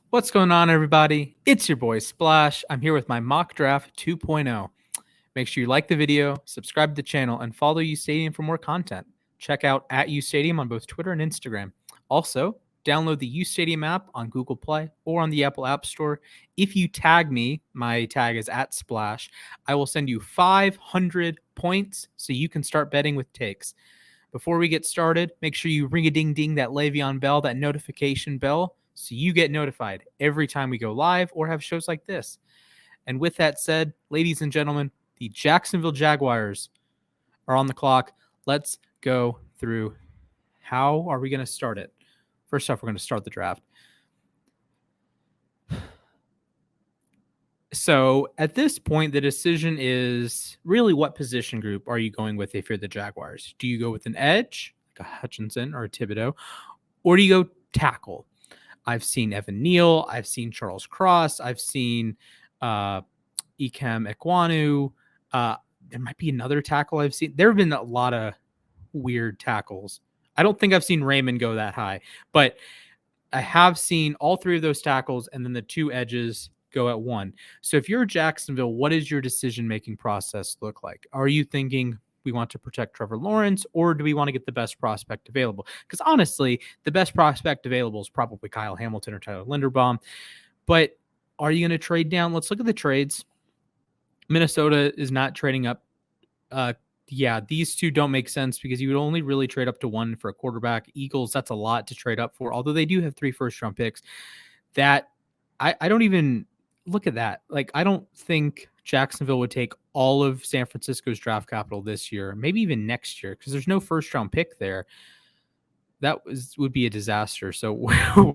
What's going on, everybody? It's your boy Splash. I'm here with my mock draft 2.0. Make sure you like the video, subscribe to the channel, and follow U Stadium for more content. Check out at U Stadium on both Twitter and Instagram. Also, download the U Stadium app on Google Play or on the Apple App Store. If you tag me, my tag is at Splash, I will send you 500 points so you can start betting with takes. Before we get started, make sure you ring-a-ding-ding that Le'Veon bell, that notification bell, so you get notified every time we go live or have shows like this. And with that said, ladies and gentlemen, the Jacksonville Jaguars are on the clock. Let's go through how are we going to start it. First off, we're going to start the draft. So at this point, the decision is really what position group are you going with if you're the Jaguars? Do you go with an edge, like a Hutchinson or a Thibodeaux, or do you go tackle? I've seen Evan Neal. I've seen Charles Cross. I've seen Ikem Ekwonu. There might be another tackle I've seen. There have been a lot of weird tackles. I don't think I've seen Raymond go that high, but I have seen all three of those tackles and then the two edges go at one. So if you're Jacksonville, what does your decision-making process look like? Are you thinking we want to protect Trevor Lawrence, or do we want to get the best prospect available? Because honestly, the best prospect available is probably Kyle Hamilton or Tyler Linderbaum. But are you going to trade down? Let's look at the trades. Minnesota is not trading up. These two don't make sense because you would only really trade up to one for a quarterback. Eagles, that's a lot to trade up for, although they do have 3 first-round picks. That I don't even look at that. Like, I don't think Jacksonville would take all of San Francisco's draft capital this year, maybe even next year, because there's no first-round pick there. That would be a disaster. So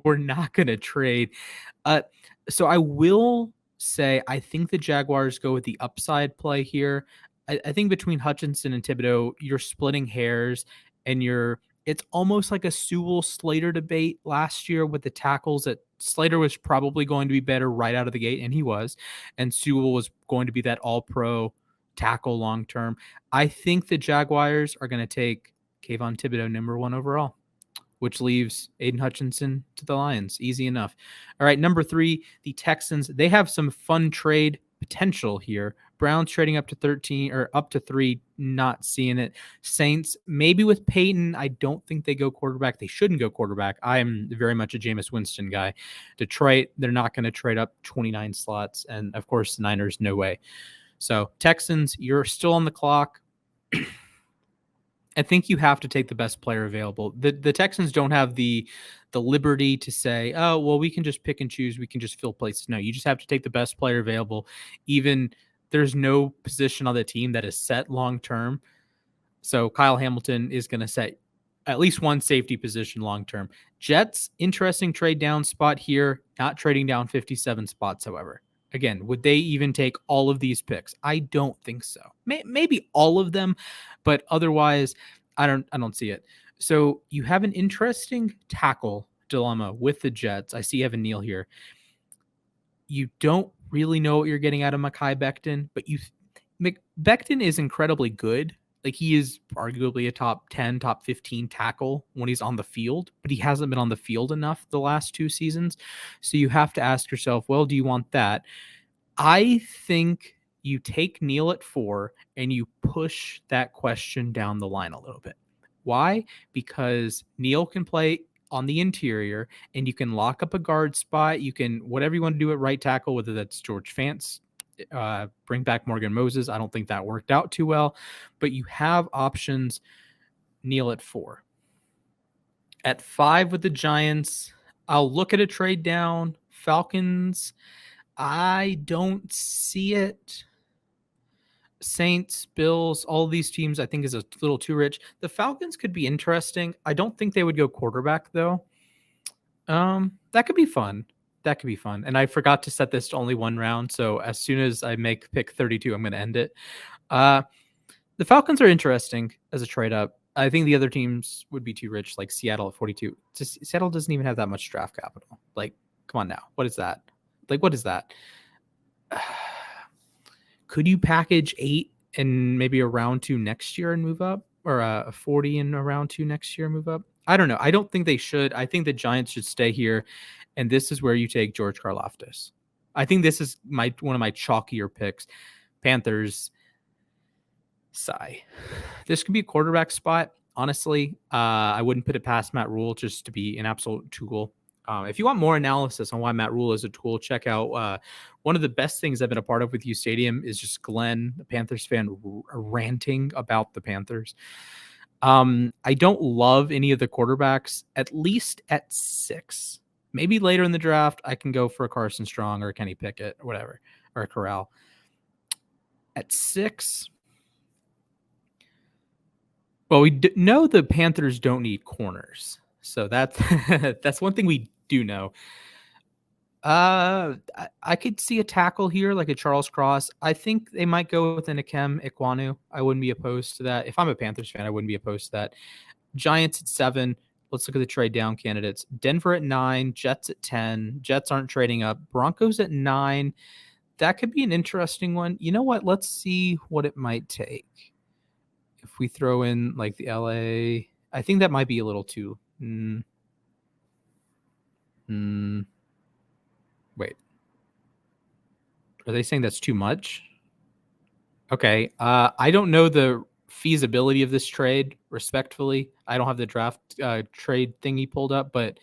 we're not going to trade. So I will say I think the Jaguars go with the upside play here. I think between Hutchinson and Thibodeaux, you're splitting hairs, and it's almost like a Sewell-Slater debate last year with the tackles, that Slater was probably going to be better right out of the gate, and he was, and Sewell was going to be that all-pro tackle long-term. I think the Jaguars are going to take Kayvon Thibodeaux number 1 overall, which leaves Aiden Hutchinson to the Lions. Easy enough. All right, number 3, the Texans. They have some fun trade potential here. Browns trading up to 13 or up to 3, not seeing it. Saints, maybe with Peyton. I don't think they go quarterback. They shouldn't go quarterback. I am very much a Jameis Winston guy. Detroit, they're not going to trade up 29 slots. And of course, the Niners, no way. So Texans, you're still on the clock. I think you have to take the best player available. The Texans don't have the liberty to say, oh, well, we can just pick and choose. We can just fill places. No, you just have to take the best player available. Even there's no position on the team that is set long-term. So Kyle Hamilton is going to set at least one safety position long-term. Jets, interesting trade down spot here. Not trading down 57 spots, however. Again, would they even take all of these picks? I don't think so. Maybe all of them, but otherwise, I don't see it. So you have an interesting tackle dilemma with the Jets. I see Evan Neal here. You don't really know what you're getting out of Mekhi Becton, but Becton is incredibly good. Like, he is arguably a top 10, top 15 tackle when he's on the field, but he hasn't been on the field enough the last 2 seasons. So you have to ask yourself, well, do you want that? I think you take Neal at 4 and you push that question down the line a little bit. Why? Because Neal can play on the interior, and you can lock up a guard spot. You can, whatever you want to do at right tackle, whether that's George Fance, bring back Morgan Moses. I don't think that worked out too well, but you have options. Neal at 4. At 5 with the Giants, I'll look at a trade down. Falcons, I don't see it. Saints, Bills, all these teams I think is a little too rich. The Falcons could be interesting. I don't think they would go quarterback, though. That could be fun. And I forgot to set this to only 1 round, so as soon as I make pick 32, I'm going to end it. The Falcons are interesting as a trade-up. I think the other teams would be too rich, like Seattle at 42. Seattle doesn't even have that much draft capital. Like, come on now. What is that? What is that? Could you package 8 and maybe a round 2 next year and move up? Or a 40 and a round 2 next year and move up? I don't know. I don't think they should. I think the Giants should stay here. And this is where you take George Karlaftis. I think this is one of my chalkier picks. Panthers, sigh. This could be a quarterback spot. Honestly, I wouldn't put it past Matt Rule just to be an absolute tool. If you want more analysis on why Matt Rule is a tool, check out one of the best things I've been a part of with U Stadium is just Glenn, the Panthers fan, ranting about the Panthers. I don't love any of the quarterbacks, at least at 6. Maybe later in the draft, I can go for a Carson Strong or a Kenny Pickett or whatever, or a Corral. At 6, well, we know the Panthers don't need corners. So that's that's one thing we do know. I could see a tackle here, like a Charles Cross. I think they might go with an Ikem Ekwonu. I wouldn't be opposed to that. If I'm a Panthers fan, I wouldn't be opposed to that. Giants at 7. Let's look at the trade down candidates. Denver at 9, Jets at 10. Jets aren't trading up. Broncos at 9. That could be an interesting one. You know what? Let's see what it might take. If we throw in like the LA, I think that might be a little too. Wait. Are they saying that's too much? Okay. I don't know the feasibility of this trade, respectfully. I don't have the draft trade thingy pulled up, but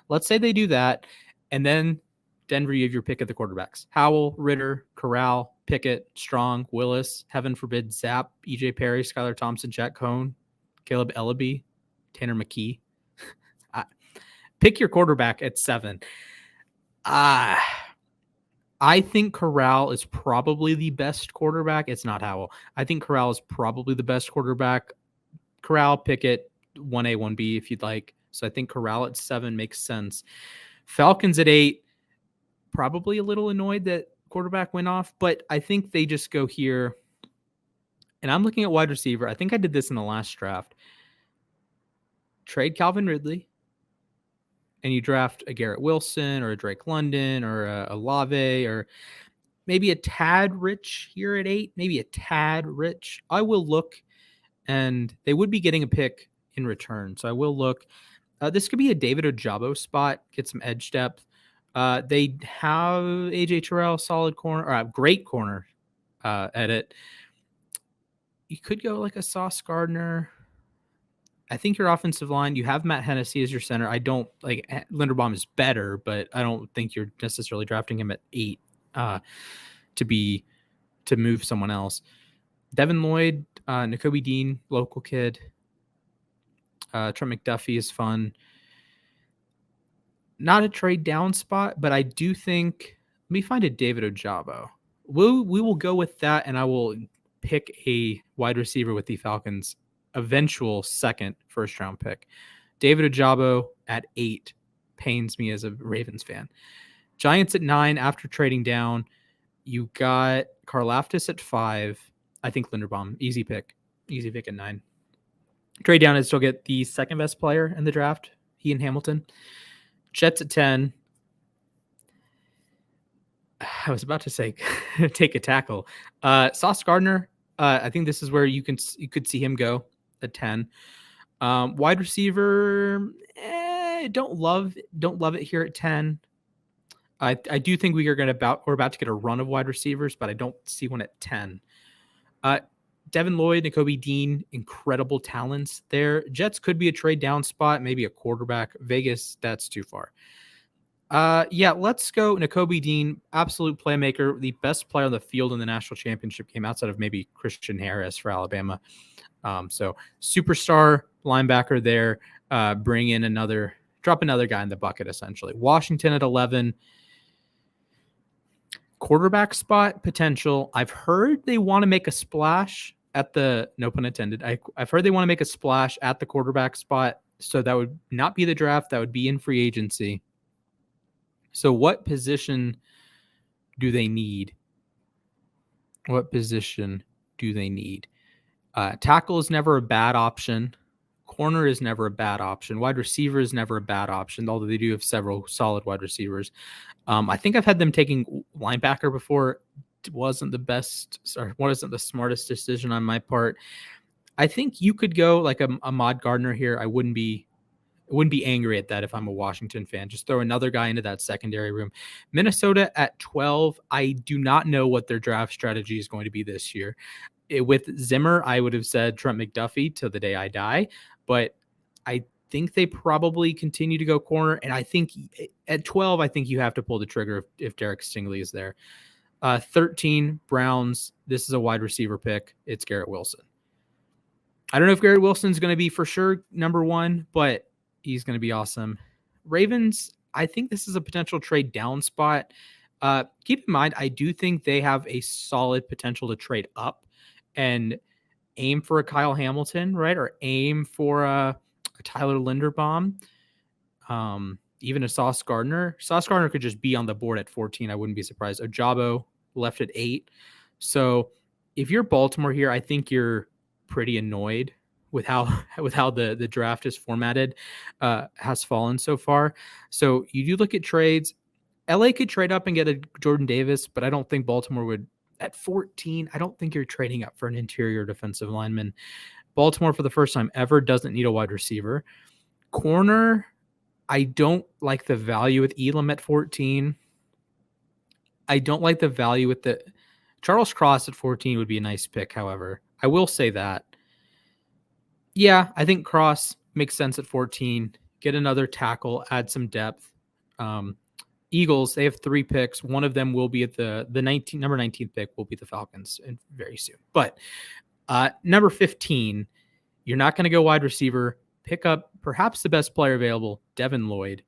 let's say they do that. And then Denver, you have your pick of the quarterbacks. Howell, Ritter, Corral, Pickett, Strong, Willis, heaven forbid, Zapp, EJ Perry, Skylar Thompson, Jack Cohn, Caleb Ellaby, Tanner McKee. Pick your quarterback at 7. I think Corral is probably the best quarterback. It's not Howell. I think Corral is probably the best quarterback. Corral, Pickett, 1A, 1B if you'd like. So I think Corral at 7 makes sense. Falcons at 8, probably a little annoyed that quarterback went off, but I think they just go here. And I'm looking at wide receiver. I think I did this in the last draft. Trade Calvin Ridley. And you draft a Garrett Wilson or a Drake London or a Olave or maybe a tad rich here at 8, maybe a tad rich. I will look, and they would be getting a pick in return. So I will look. This could be a David Ojabo spot, get some edge depth. They have AJ Terrell, solid corner, or great corner at it. You could go like a Sauce Gardner. I think your offensive line, you have Matt Hennessy as your center. I don't like Linderbaum is better, but I don't think you're necessarily drafting him at 8 to move someone else. Devin Lloyd, Nakobe Dean, local kid. Trent McDuffie is fun. Not a trade down spot, but I do think, let me find a David Ojabo. We will go with that, and I will pick a wide receiver with the Falcons' eventual second first-round pick. David Ojabo at 8 pains me as a Ravens fan. Giants at 9 after trading down. You got Karlaftis at 5. I think Linderbaum, easy pick at 9. Trade down and still get the second best player in the draft, he and Hamilton. Jets at 10. I was about to say take a tackle. Sauce Gardner, I think this is where you could see him go at 10. Wide receiver, don't love it here at 10. I do think we're about to get a run of wide receivers, but I don't see one at 10. Devin Lloyd, Nakobe Dean, incredible talents there. Jets could be a trade down spot, maybe a quarterback. Vegas, that's too far. Let's go Nakobe Dean, absolute playmaker, the best player on the field in the national championship game outside of maybe Christian Harris for Alabama. So superstar linebacker there. Drop another guy in the bucket, essentially. Washington at 11. Quarterback spot potential. I've heard they want to make a splash at the, no pun intended. I've heard they want to make a splash at the quarterback spot. So that would not be the draft. That would be in free agency. So what position do they need? Tackle is never a bad option. Corner is never a bad option. Wide receiver is never a bad option, although they do have several solid wide receivers. I think I've had them taking linebacker before. It wasn't the smartest decision on my part. I think you could go like a Ahmad Gardner here. I wouldn't be I wouldn't be angry at that if I'm a Washington fan. Just throw another guy into that secondary room. Minnesota at 12. I do not know what their draft strategy is going to be this year. With Zimmer, I would have said Trent McDuffie till the day I die, but I think they probably continue to go corner. And I think at 12, I think you have to pull the trigger if Derek Stingley is there. 13, Browns. This is a wide receiver pick. It's Garrett Wilson. I don't know if Garrett Wilson's going to be for sure number one, but he's going to be awesome. Ravens, I think this is a potential trade down spot. Keep in mind, I do think they have a solid potential to trade up and aim for a Kyle Hamilton, right? Or aim for a Tyler Linderbaum, even a Sauce Gardner. Sauce Gardner could just be on the board at 14. I wouldn't be surprised. Ojabo left at 8. So if you're Baltimore here, I think you're pretty annoyed with how the draft is formatted, has fallen so far. So you do look at trades. LA could trade up and get a Jordan Davis, but I don't think Baltimore would. At 14, I don't think you're trading up for an interior defensive lineman. Baltimore, for the first time ever, doesn't need a wide receiver. Corner, I don't like the value with Elam at 14. I don't like the value with the Charles Cross at 14 would be a nice pick, however. I will say that. Yeah, I think Cross makes sense at 14. Get another tackle, add some depth. Eagles, they have 3 picks. One of them will be at the number 19th pick will be the Falcons and very soon. But number 15, you're not going to go wide receiver. Pick up perhaps the best player available, Devin Lloyd,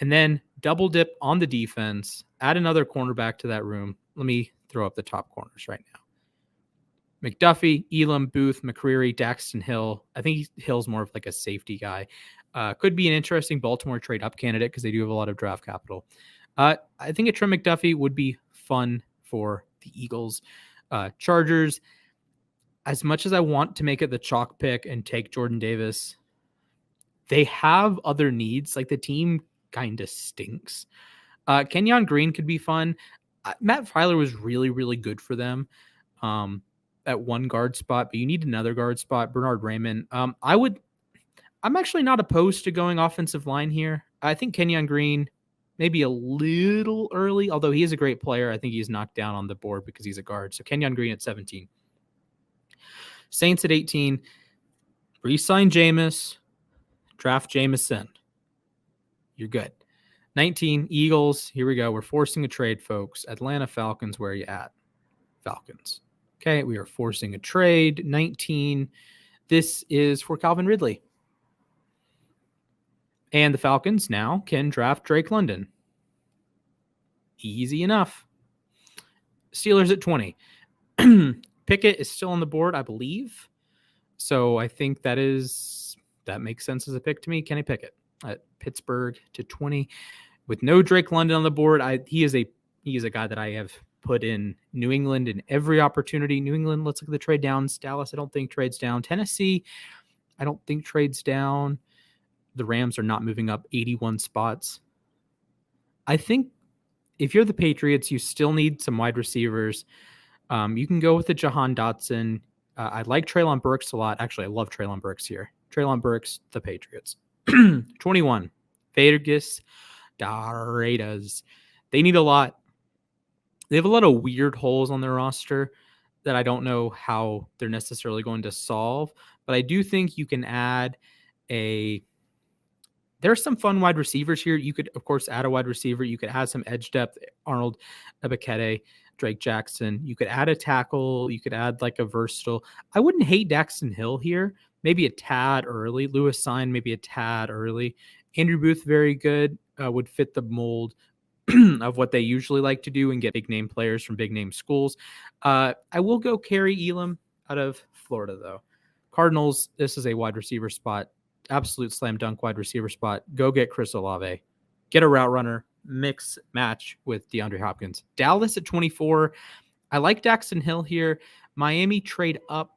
and then double dip on the defense. Add another cornerback to that room. Let me throw up the top corners right now. McDuffie, Elam, Booth, McCreary, Daxton Hill. I think Hill's more of like a safety guy. Could be an interesting Baltimore trade up candidate because they do have a lot of draft capital. I think a Trent McDuffie would be fun for the Eagles. Chargers, as much as I want to make it the chalk pick and take Jordan Davis, they have other needs. Like the team kind of stinks. Kenyon Green could be fun. Matt Filer was really, really good for them at one guard spot, but you need another guard spot. Bernard Raymond. I'm actually not opposed to going offensive line here. I think Kenyon Green maybe a little early, although he is a great player. I think he's knocked down on the board because he's a guard. So Kenyon Green at 17. Saints at 18. Re-sign Jameis. Draft Jameson. You're good. 19, Eagles. Here we go. We're forcing a trade, folks. Atlanta Falcons, where are you at? Falcons. Okay, we are forcing a trade. 19. This is for Calvin Ridley. And the Falcons now can draft Drake London. Easy enough. Steelers at 20. Pickett is still on the board, I believe. So I think that makes sense as a pick to me. Kenny Pickett at Pittsburgh to 20. With no Drake London on the board, he is a guy that I have put in New England in every opportunity. New England, let's look at the trade downs. Dallas, I don't think trades down. Tennessee, I don't think trades down. The Rams are not moving up 81 spots. I think if you're the Patriots, you still need some wide receivers. You can go with the Jahan Dotson. I like Treylon Burks a lot. Actually, I love Treylon Burks here. Treylon Burks, the Patriots. 21, Vegas Raiders. They need a lot. They have a lot of weird holes on their roster that I don't know how they're necessarily going to solve. But I do think you can add there's some fun wide receivers here. You could, of course, add a wide receiver. You could add some edge depth, Arnold Ebiketie, Drake Jackson. You could add a tackle. You could add like a versatile. I wouldn't hate Daxton Hill here. Maybe a tad early. Lewis Sign, maybe a tad early. Andrew Booth, very good. Would fit the mold of what they usually like to do and get big name players from big name schools. I will go Kerry Elam out of Florida, though. Cardinals, this is a wide receiver spot. Absolute slam dunk wide receiver spot. Go get Chris Olave. Get a route runner. Mix match with DeAndre Hopkins. Dallas at 24. I like Daxton Hill here. Miami trade up.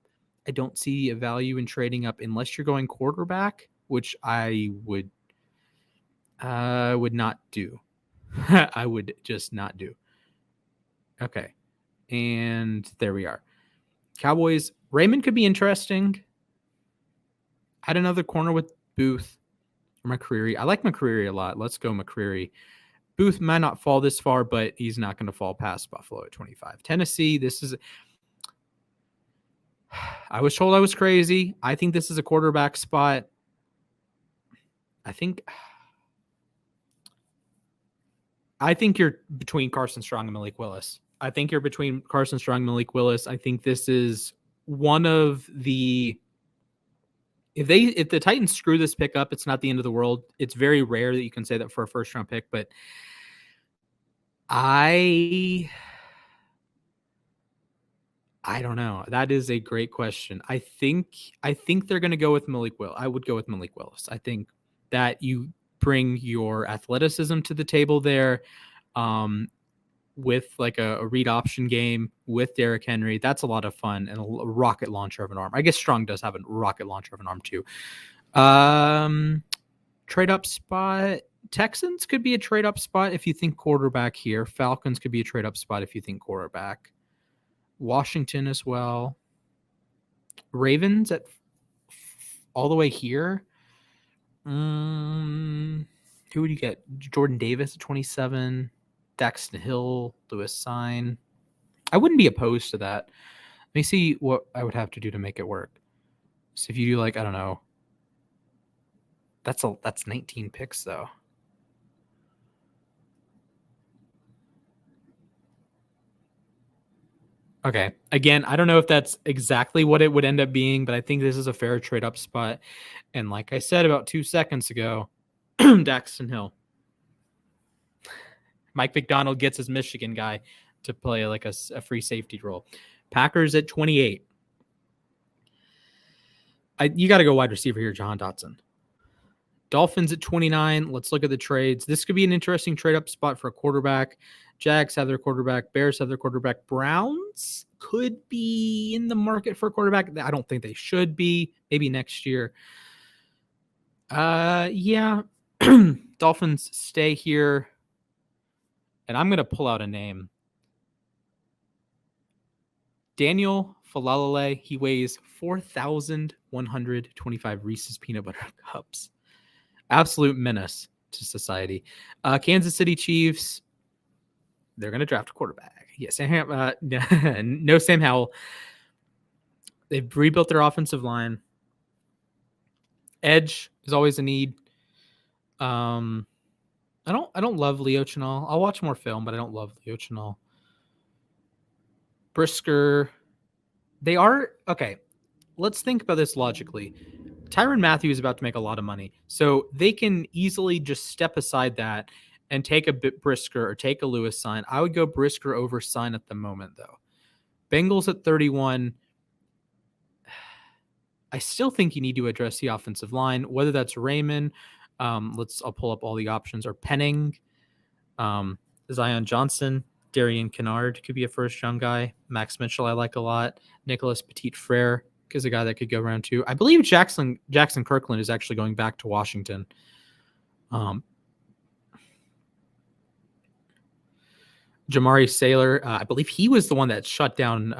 I don't see a value in trading up unless you're going quarterback, which I would not do. I would just not do. Okay. And there we are. Cowboys. Raymond could be interesting. Add another corner with Booth. McCreary. I like McCreary a lot. Let's go McCreary. Booth might not fall this far, but he's not going to fall past Buffalo at 25. Tennessee, this is... I was told I was crazy. I think this is a quarterback spot. I think you're between Carson Strong and Malik Willis. I think this is one of the... If the Titans screw this pick up, it's not the end of the world. It's very rare that you can say that for a first round pick, but I don't know. That is a great question. I think they're going to go with Malik Willis. I would go with Malik Willis. I think that you bring your athleticism to the table there, with like a read option game with Derrick Henry. That's a lot of fun, and a rocket launcher of an arm. I guess Strong does have a rocket launcher of an arm too. Trade up spot. Texans could be a trade up spot if you think quarterback here. Falcons could be a trade up spot if you think quarterback. Washington as well. Ravens at all the way here. Who would you get? Jordan Davis at 27. Daxton Hill, Lewis Sign. I wouldn't be opposed to that. Let me see what I would have to do to make it work. So if you do like, I don't know. That's 19 picks though. Okay. Again, I don't know if that's exactly what it would end up being, but I think this is a fair trade up spot. And like I said about 2 seconds ago, Daxton Hill. Mike McDonald gets his Michigan guy to play like a free safety role. Packers at 28. You got to go wide receiver here, Jahan Dotson. Dolphins at 29. Let's look at the trades. This could be an interesting trade up spot for a quarterback. Jags have their quarterback. Bears have their quarterback. Browns could be in the market for a quarterback. I don't think they should be. Maybe next year. Yeah. Dolphins stay here. And I'm going to pull out a name. Daniel Falalale. He weighs 4,125 Reese's Peanut Butter Cups. Absolute menace to society. Kansas City Chiefs. They're going to draft a quarterback. Yes, no Sam Howell. They've rebuilt their offensive line. Edge is always a need. I don't love Leo Chenal. I'll watch more film, but I don't love Leo Chenal. Brisker. They are okay. Let's think about this logically. Tyrann Mathieu is about to make a lot of money, so they can easily just step aside that and take a bit Brisker or take a Lewis Sign. I would go Brisker over Sign at the moment, though. Bengals at 31. I still think you need to address the offensive line, whether that's Raymond. I'll pull up all the options. Or Penning, Zion Johnson, Darian Kennard could be a first-round guy. Max Mitchell I like a lot. Nicholas Petit-Frere is a guy that could go around too. I believe Jackson Kirkland is actually going back to Washington. Jamari Saylor, I believe he was the one that shut down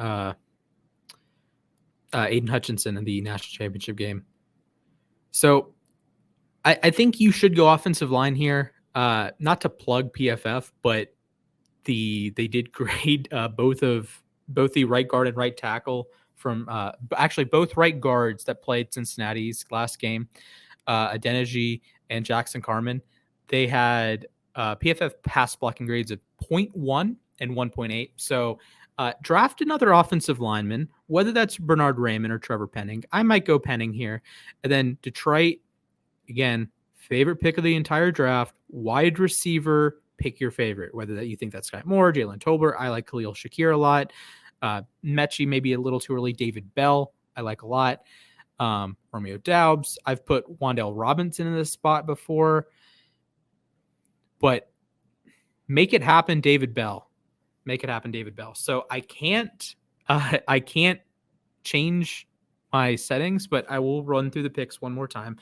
Aiden Hutchinson in the national championship game. So I think you should go offensive line here. Not to plug PFF, but they did grade both the right guard and right tackle from actually both right guards that played Cincinnati's last game, Adeniji and Jackson Carman. They had PFF pass blocking grades of 0.1 and 1.8. So draft another offensive lineman, whether that's Bernard Raymond or Trevor Penning. I might go Penning here. And then Detroit, again, favorite pick of the entire draft, wide receiver, pick your favorite, whether that you think that's Sky Moore, Jalen Tolbert. I like Khalil Shakir a lot. Mechie, maybe a little too early. David Bell, I like a lot. Romeo Doubs. I've put Wan'Dale Robinson in this spot before. But make it happen, David Bell. Make it happen, David Bell. So I can't change my settings, but I will run through the picks one more time.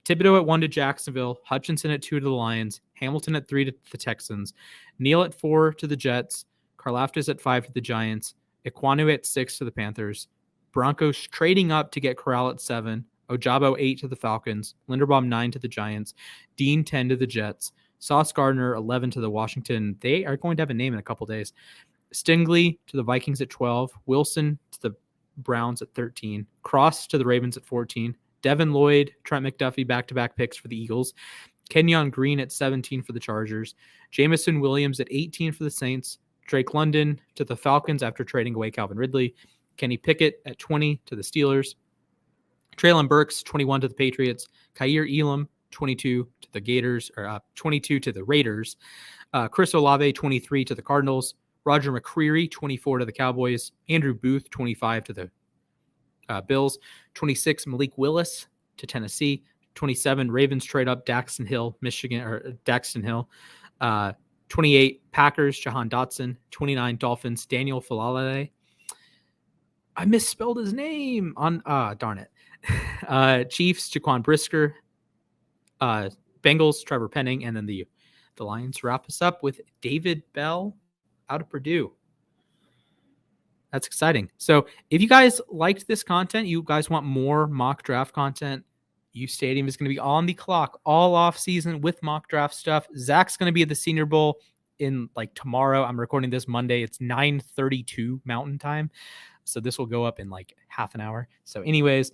Thibodeaux at 1 to Jacksonville, Hutchinson at 2 to the Lions, Hamilton at 3 to the Texans, Neal at 4 to the Jets, Karlaftis at 5 to the Giants, Ekwonu at 6 to the Panthers, Broncos trading up to get Corral at 7, Ojabo 8 to the Falcons, Linderbaum 9 to the Giants, Dean 10 to the Jets, Sauce Gardner 11 to the Washington. They are going to have a name in a couple days. Stingley to the Vikings at 12, Wilson to the Browns at 13, Cross to the Ravens at 14, Devin Lloyd, Trent McDuffie back-to-back picks for the Eagles, Kenyon Green at 17 for the Chargers, Jamison Williams at 18 for the Saints, Drake London to the Falcons after trading away Calvin Ridley, Kenny Pickett at 20 to the Steelers, Treylon Burks 21 to the Patriots, Kaiir Elam 22 to the Gators, or 22 to the Raiders, Chris Olave 23 to the Cardinals, Roger McCreary 24 to the Cowboys, Andrew Booth 25 to the Bills, 26 Malik Willis to Tennessee, 27 Ravens trade up Daxton Hill, Michigan, or Daxton Hill, 28 Packers Jahan Dotson, 29 Dolphins Daniel Falale. I misspelled his name on darn it. Chiefs Jaquan Brisker, Bengals Trevor Penning, and then the Lions wrap us up with David Bell out of Purdue. That's exciting. So if you guys liked this content, you guys want more mock draft content, U Stadium is going to be on the clock all off season with mock draft stuff. Zach's going to be at the Senior Bowl in like tomorrow. I'm recording this Monday. It's 9:32 Mountain Time. So this will go up in like half an hour. So anyways,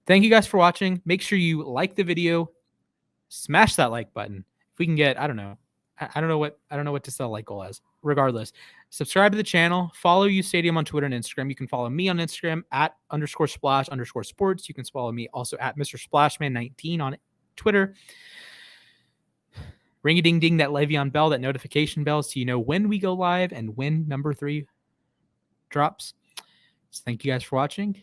thank you guys for watching. Make sure you like the video, smash that like button. If we can get, I don't know what to set a like goal as. Regardless, subscribe to the channel, follow U Stadium on Twitter and Instagram. You can follow me on Instagram at _splash_sports. You can follow me also at Mr. Splashman19 on Twitter. Ring a ding ding, that Le'Veon bell, that notification bell, so you know when we go live and when number 3 drops. So thank you guys for watching.